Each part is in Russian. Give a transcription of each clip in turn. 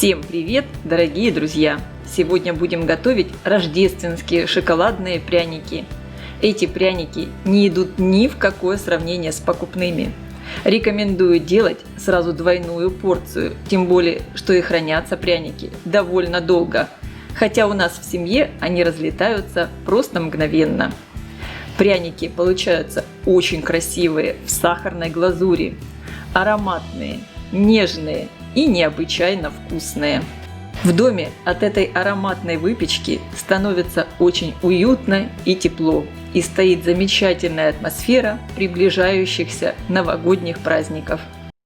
Всем привет, дорогие друзья! Сегодня будем готовить рождественские шоколадные пряники. Эти пряники не идут ни в какое сравнение с покупными. Рекомендую делать сразу двойную порцию, тем более, что и хранятся пряники довольно долго, хотя у нас в семье они разлетаются просто мгновенно. Пряники получаются очень красивые в сахарной глазури, ароматные, нежные и необычайно вкусные. В доме от этой ароматной выпечки становится очень уютно и тепло, и стоит замечательная атмосфера приближающихся новогодних праздников.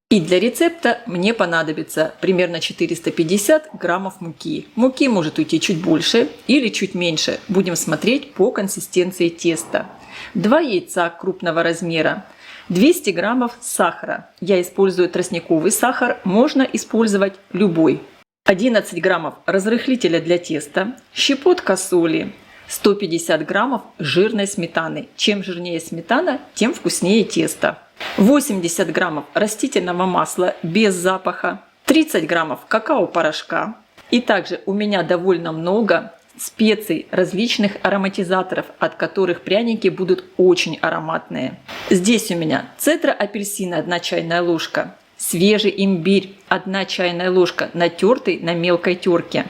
И для рецепта мне понадобится примерно 450 граммов муки. Муки может уйти чуть больше или чуть меньше, будем смотреть по консистенции теста. 2 яйца крупного размера, 200 граммов сахара. Я использую тростниковый сахар, можно использовать любой. 11 граммов разрыхлителя для теста, щепотка соли, 150 граммов жирной сметаны. Чем жирнее сметана, тем вкуснее тесто. 80 граммов растительного масла без запаха, 30 граммов какао-порошка. И также у меня довольно много специй, различных ароматизаторов, от которых пряники будут очень ароматные. Здесь у меня цедра апельсина 1 чайная ложка, свежий имбирь 1 чайная ложка, натертый на мелкой терке,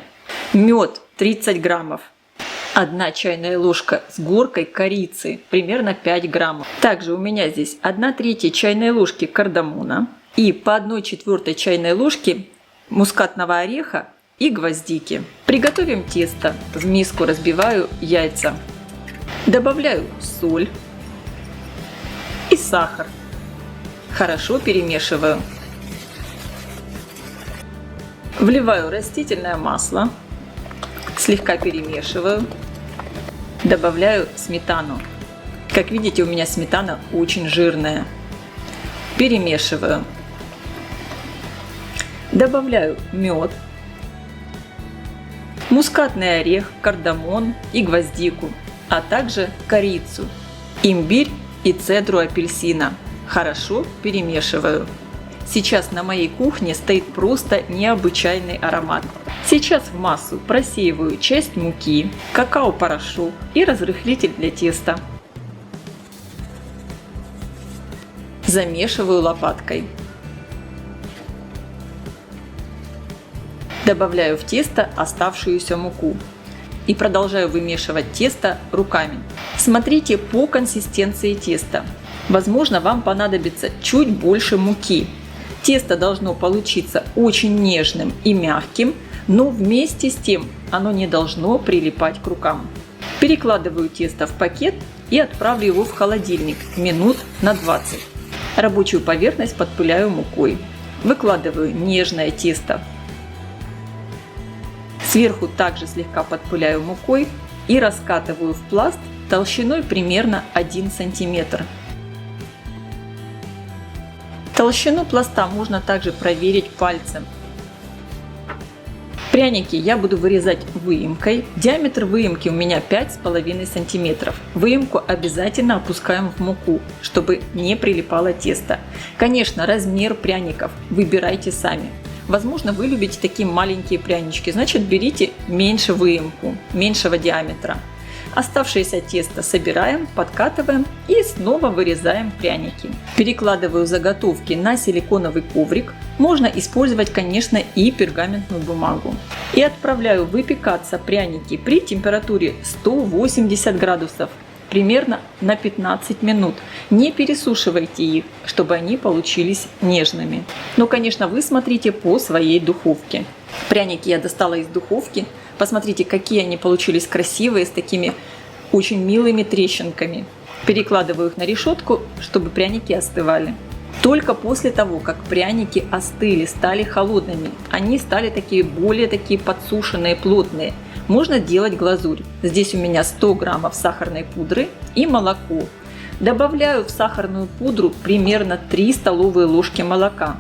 мед 30 граммов, 1 чайная ложка с горкой корицы, примерно 5 граммов. Также у меня здесь 1/3 чайной ложки кардамона и по 1/4 чайной ложки мускатного ореха и гвоздики. Приготовим тесто. В миску разбиваю яйца. Добавляю соль и сахар. Хорошо перемешиваю. Вливаю растительное масло. Слегка перемешиваю. Добавляю сметану. Как видите, у меня сметана очень жирная. Перемешиваю. Добавляю мед, мускатный орех, кардамон и гвоздику, а также корицу, имбирь и цедру апельсина. Хорошо перемешиваю. Сейчас на моей кухне стоит просто необычайный аромат. Сейчас в массу просеиваю часть муки, какао-порошок и разрыхлитель для теста. Замешиваю лопаткой. Добавляю в тесто оставшуюся муку и продолжаю вымешивать тесто руками. Смотрите по консистенции теста. Возможно, вам понадобится чуть больше муки. Тесто должно получиться очень нежным и мягким, но вместе с тем оно не должно прилипать к рукам. Перекладываю тесто в пакет и отправлю его в холодильник минут на 20. Рабочую поверхность подпыляю мукой. Выкладываю нежное тесто. Сверху также слегка подпыляю мукой и раскатываю в пласт толщиной примерно 1 см. Толщину пласта можно также проверить пальцем. Пряники я буду вырезать выемкой. Диаметр выемки у меня 5,5 см. Выемку обязательно опускаем в муку, чтобы не прилипало тесто. Конечно, размер пряников выбирайте сами. Возможно, вы любите такие маленькие прянички, значит берите меньше выемку, меньшего диаметра. Оставшееся тесто собираем, подкатываем и снова вырезаем пряники. Перекладываю заготовки на силиконовый коврик. Можно использовать, конечно, и пергаментную бумагу. И отправляю выпекаться пряники при температуре 180 градусов. Примерно на 15 минут. Не пересушивайте их, чтобы они получились нежными. Но, конечно, вы смотрите по своей духовке. Пряники я достала из духовки. Посмотрите, какие они получились красивые, с такими очень милыми трещинками. Перекладываю их на решетку, чтобы пряники остывали. Только после того, как пряники остыли, стали холодными, они стали более подсушенные, плотные, можно делать глазурь. Здесь у меня 100 граммов сахарной пудры и молоко. Добавляю в сахарную пудру примерно 3 столовые ложки молока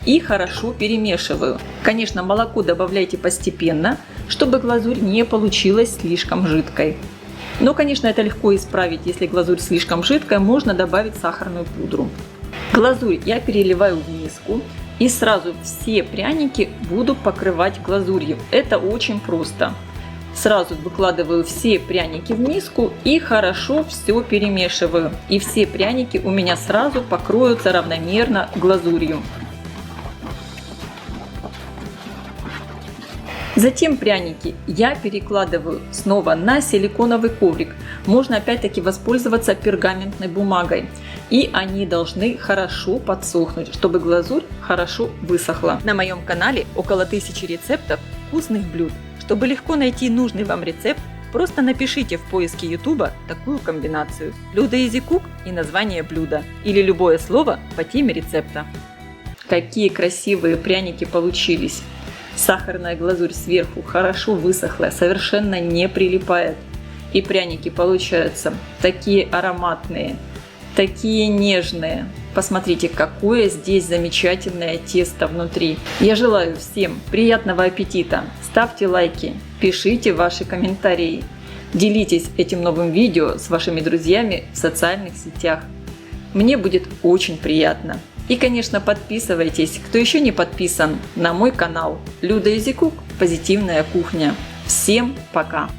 и хорошо перемешиваю. Конечно, молоко добавляйте постепенно, чтобы глазурь не получилась слишком жидкой. Но, конечно, это легко исправить. Если глазурь слишком жидкая, можно добавить сахарную пудру. Глазурь я переливаю в миску и сразу все пряники буду покрывать глазурью. Это очень просто. Сразу выкладываю все пряники в миску и хорошо все перемешиваю. И все пряники у меня сразу покроются равномерно глазурью. Затем пряники я перекладываю снова на силиконовый коврик. Можно опять-таки воспользоваться пергаментной бумагой. И они должны хорошо подсохнуть, чтобы глазурь хорошо высохла. На моем канале около 1000 рецептов вкусных блюд. Чтобы легко найти нужный вам рецепт, просто напишите в поиске YouTube такую комбинацию: блюдо Easy Cook и название блюда, или любое слово по теме рецепта. Какие красивые пряники получились! Сахарная глазурь сверху хорошо высохла, совершенно не прилипает. И пряники получаются такие ароматные, такие нежные. Посмотрите, какое здесь замечательное тесто внутри. Я желаю всем приятного аппетита. Ставьте лайки, пишите ваши комментарии. Делитесь этим новым видео с вашими друзьями в социальных сетях. Мне будет очень приятно. И, конечно, подписывайтесь, кто еще не подписан, на мой канал Люда Easy Cook. Позитивная кухня. Всем пока!